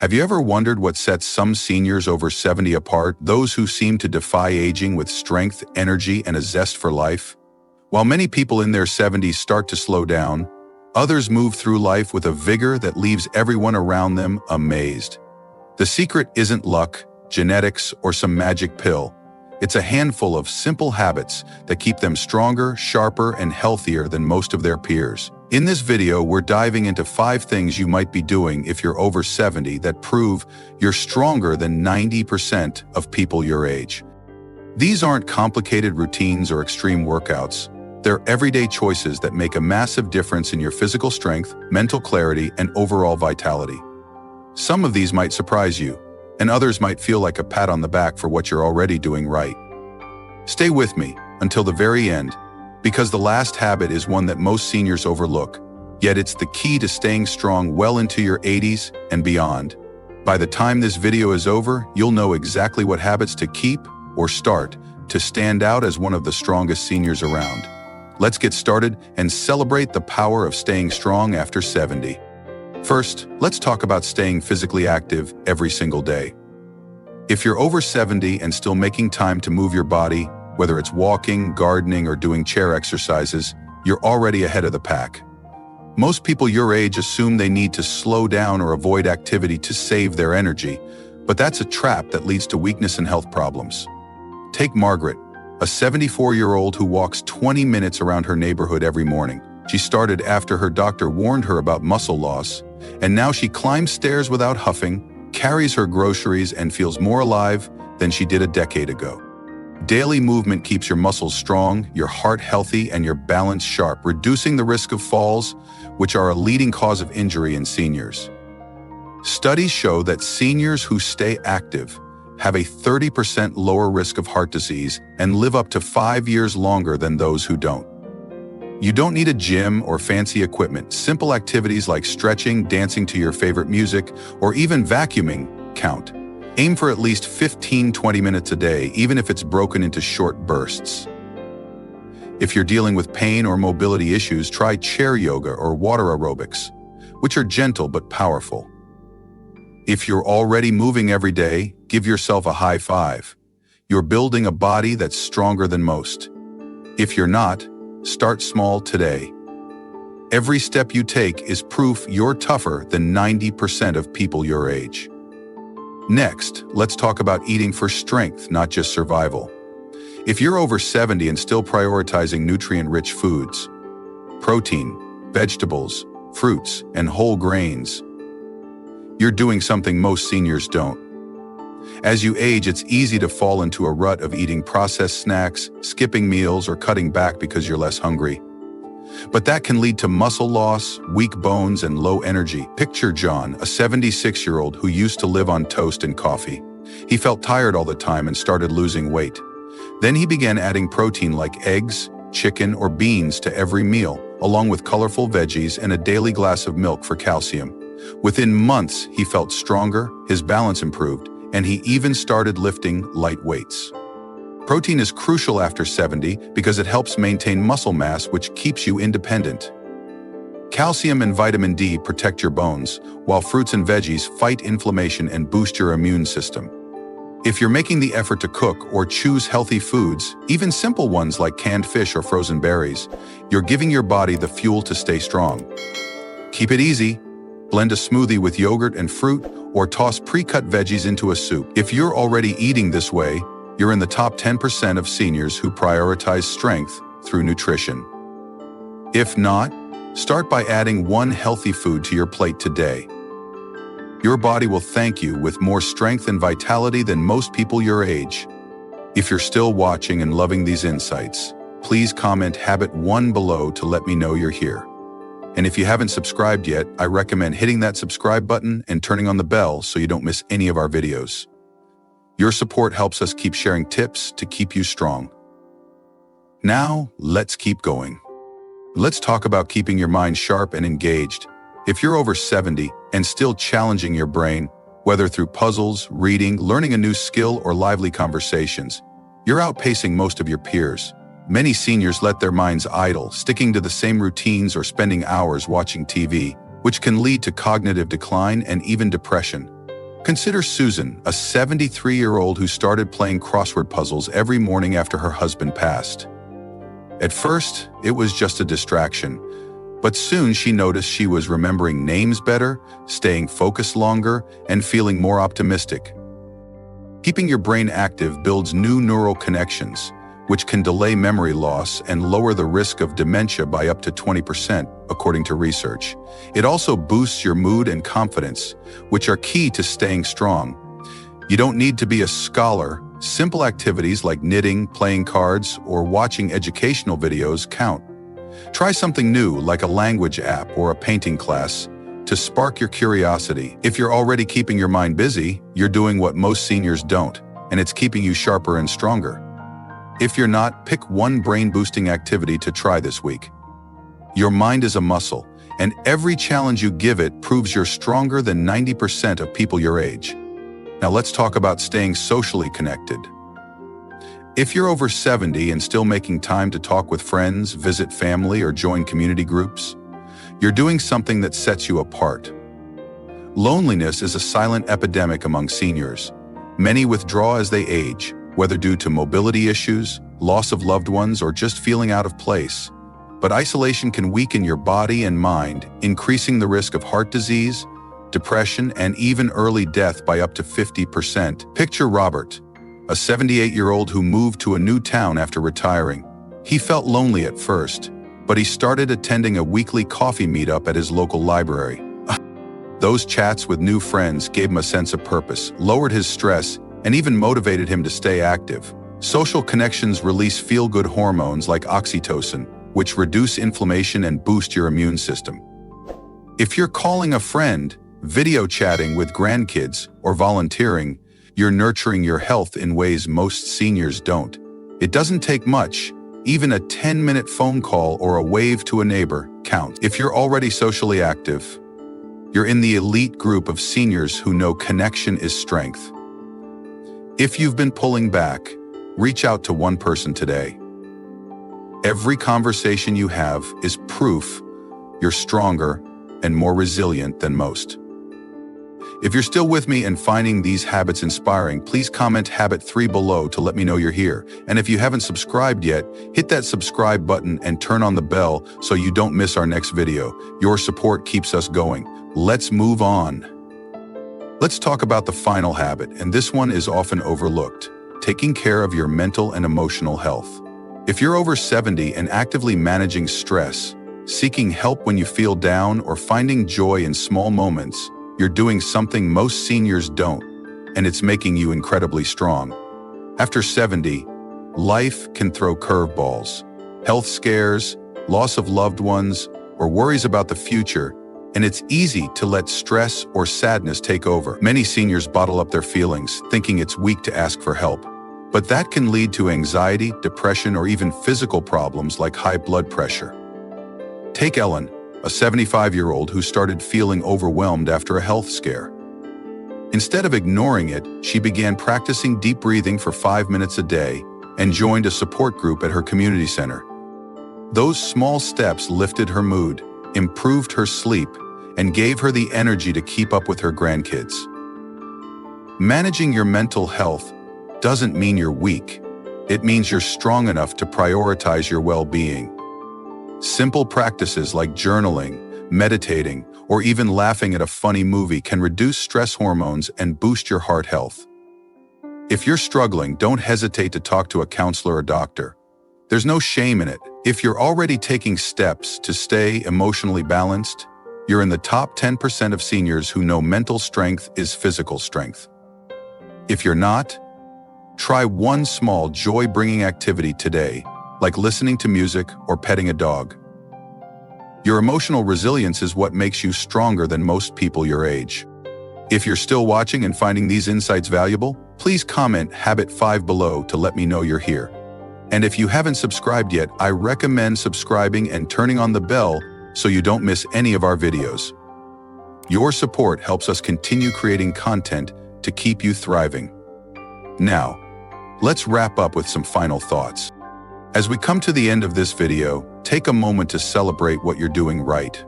Have you ever wondered what sets some seniors over 70 apart, those who seem to defy aging with strength, energy, and a zest for life? While many people in their 70s start to slow down, others move through life with a vigor that leaves everyone around them amazed. The secret isn't luck, genetics, or some magic pill. It's a handful of simple habits that keep them stronger, sharper, and healthier than most of their peers. In this video, we're diving into 5 things you might be doing if you're over 70 that prove you're stronger than 90% of people your age. These aren't complicated routines or extreme workouts. They're everyday choices that make a massive difference in your physical strength, mental clarity, and overall vitality. Some of these might surprise you, and others might feel like a pat on the back for what you're already doing right. Stay with me until the very end, because the last habit is one that most seniors overlook, yet it's the key to staying strong well into your 80s and beyond. By the time this video is over, you'll know exactly what habits to keep or start to stand out as one of the strongest seniors around. Let's get started and celebrate the power of staying strong after 70. First, let's talk about staying physically active every single day. If you're over 70 and still making time to move your body, whether it's walking, gardening, or doing chair exercises, you're already ahead of the pack. Most people your age assume they need to slow down or avoid activity to save their energy, but that's a trap that leads to weakness and health problems. Take Margaret, a 74-year-old who walks 20 minutes around her neighborhood every morning. She started after her doctor warned her about muscle loss, and now she climbs stairs without huffing, carries her groceries, and feels more alive than she did a decade ago. Daily movement keeps your muscles strong, your heart healthy, and your balance sharp, reducing the risk of falls, which are a leading cause of injury in seniors. Studies show that seniors who stay active have a 30% lower risk of heart disease and live up to 5 years longer than those who don't. You don't need a gym or fancy equipment. Simple activities like stretching, dancing to your favorite music, or even vacuuming count. Aim for at least 15-20 minutes a day, even if it's broken into short bursts. If you're dealing with pain or mobility issues, try chair yoga or water aerobics, which are gentle but powerful. If you're already moving every day, give yourself a high five. You're building a body that's stronger than most. If you're not, start small today. Every step you take is proof you're tougher than 90% of people your age. Next, let's talk about eating for strength, not just survival. If you're over 70 and still prioritizing nutrient-rich foods, protein, vegetables, fruits, and whole grains, you're doing something most seniors don't. As you age, it's easy to fall into a rut of eating processed snacks, skipping meals, or cutting back because you're less hungry. But that can lead to muscle loss, weak bones, and low energy. Picture John, a 76-year-old who used to live on toast and coffee. He felt tired all the time and started losing weight. Then he began adding protein like eggs, chicken, or beans to every meal, along with colorful veggies and a daily glass of milk for calcium. Within months, he felt stronger, his balance improved, and he even started lifting light weights. Protein is crucial after 70 because it helps maintain muscle mass, which keeps you independent. Calcium and vitamin D protect your bones, while fruits and veggies fight inflammation and boost your immune system. If you're making the effort to cook or choose healthy foods, even simple ones like canned fish or frozen berries, you're giving your body the fuel to stay strong. Keep it easy. Blend a smoothie with yogurt and fruit, or toss pre-cut veggies into a soup. If you're already eating this way, you're in the top 10% of seniors who prioritize strength through nutrition. If not, start by adding one healthy food to your plate today. Your body will thank you with more strength and vitality than most people your age. If you're still watching and loving these insights, please comment habit 1 below to let me know you're here. And if you haven't subscribed yet, I recommend hitting that subscribe button and turning on the bell so you don't miss any of our videos. Your support helps us keep sharing tips to keep you strong. Now, let's keep going. Let's talk about keeping your mind sharp and engaged. If you're over 70 and still challenging your brain, whether through puzzles, reading, learning a new skill, or lively conversations, you're outpacing most of your peers. Many seniors let their minds idle, sticking to the same routines or spending hours watching TV, which can lead to cognitive decline and even depression. Consider Susan, a 73-year-old who started playing crossword puzzles every morning after her husband passed. At first, it was just a distraction, but soon she noticed she was remembering names better, staying focused longer, and feeling more optimistic. Keeping your brain active builds new neural connections, which can delay memory loss and lower the risk of dementia by up to 20%, according to research. It also boosts your mood and confidence, which are key to staying strong. You don't need to be a scholar. Simple activities like knitting, playing cards, or watching educational videos count. Try something new like a language app or a painting class to spark your curiosity. If you're already keeping your mind busy, you're doing what most seniors don't, and it's keeping you sharper and stronger. If you're not, pick one brain-boosting activity to try this week. Your mind is a muscle, and every challenge you give it proves you're stronger than 90% of people your age. Now let's talk about staying socially connected. If you're over 70 and still making time to talk with friends, visit family, or join community groups, you're doing something that sets you apart. Loneliness is a silent epidemic among seniors. Many withdraw as they age, whether due to mobility issues, loss of loved ones, or just feeling out of place. But isolation can weaken your body and mind, increasing the risk of heart disease, depression, and even early death by up to 50%. Picture Robert, a 78-year-old who moved to a new town after retiring. He felt lonely at first, but he started attending a weekly coffee meetup at his local library. Those chats with new friends gave him a sense of purpose, lowered his stress, and even motivated him to stay active. Social connections release feel-good hormones like oxytocin, which reduce inflammation and boost your immune system. If you're calling a friend, video chatting with grandkids, or volunteering, you're nurturing your health in ways most seniors don't. It doesn't take much. Even a 10-minute phone call or a wave to a neighbor counts. If you're already socially active, you're in the elite group of seniors who know connection is strength. If you've been pulling back, reach out to one person today. Every conversation you have is proof you're stronger and more resilient than most. If you're still with me and finding these habits inspiring, please comment habit 3 below to let me know you're here. And if you haven't subscribed yet, hit that subscribe button and turn on the bell so you don't miss our next video. Your support keeps us going. Let's move on. Let's talk about the final habit, and this one is often overlooked: taking care of your mental and emotional health. If you're over 70 and actively managing stress, seeking help when you feel down, or finding joy in small moments, you're doing something most seniors don't, and it's making you incredibly strong. After 70, life can throw curveballs. Health scares, loss of loved ones, or worries about the future, and it's easy to let stress or sadness take over. Many seniors bottle up their feelings, thinking it's weak to ask for help. But that can lead to anxiety, depression, or even physical problems like high blood pressure. Take Ellen, a 75-year-old who started feeling overwhelmed after a health scare. Instead of ignoring it, she began practicing deep breathing for 5 minutes a day and joined a support group at her community center. Those small steps lifted her mood, improved her sleep, and gave her the energy to keep up with her grandkids. Managing your mental health doesn't mean you're weak. It means you're strong enough to prioritize your well-being. Simple practices like journaling, meditating, or even laughing at a funny movie can reduce stress hormones and boost your heart health. If you're struggling, don't hesitate to talk to a counselor or doctor. There's no shame in it. If you're already taking steps to stay emotionally balanced, you're in the top 10% of seniors who know mental strength is physical strength. If you're not, try one small joy-bringing activity today, like listening to music or petting a dog. Your emotional resilience is what makes you stronger than most people your age. If you're still watching and finding these insights valuable, please comment habit 5 below to let me know you're here. And if you haven't subscribed yet, I recommend subscribing and turning on the bell so you don't miss any of our videos. Your support helps us continue creating content to keep you thriving. Now, let's wrap up with some final thoughts. As we come to the end of this video, take a moment to celebrate what you're doing right.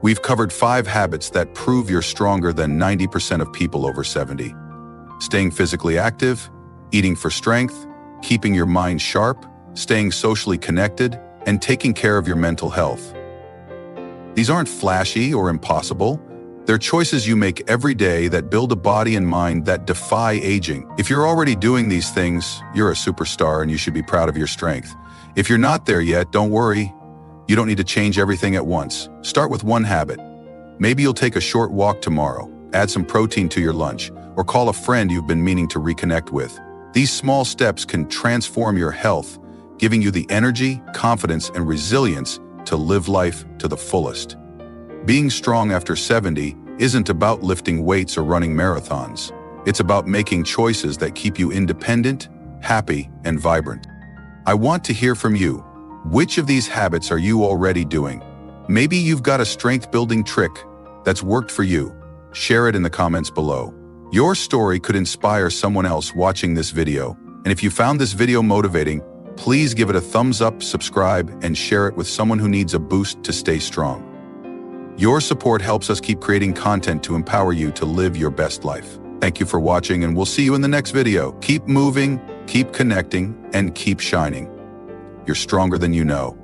We've covered 5 habits that prove you're stronger than 90% of people over 70. Staying physically active, eating for strength, keeping your mind sharp, staying socially connected, and taking care of your mental health. These aren't flashy or impossible. They're choices you make every day that build a body and mind that defy aging. If you're already doing these things, you're a superstar and you should be proud of your strength. If you're not there yet, don't worry. You don't need to change everything at once. Start with one habit. Maybe you'll take a short walk tomorrow, add some protein to your lunch, or call a friend you've been meaning to reconnect with. These small steps can transform your health, giving you the energy, confidence, and resilience to live life to the fullest. Being strong after 70 isn't about lifting weights or running marathons. It's about making choices that keep you independent, happy, and vibrant. I want to hear from you. Which of these habits are you already doing? Maybe you've got a strength-building trick that's worked for you. Share it in the comments below. Your story could inspire someone else watching this video. And if you found this video motivating, please give it a thumbs up, subscribe, and share it with someone who needs a boost to stay strong. Your support helps us keep creating content to empower you to live your best life. Thank you for watching, and we'll see you in the next video. Keep moving, keep connecting, and keep shining. You're stronger than you know.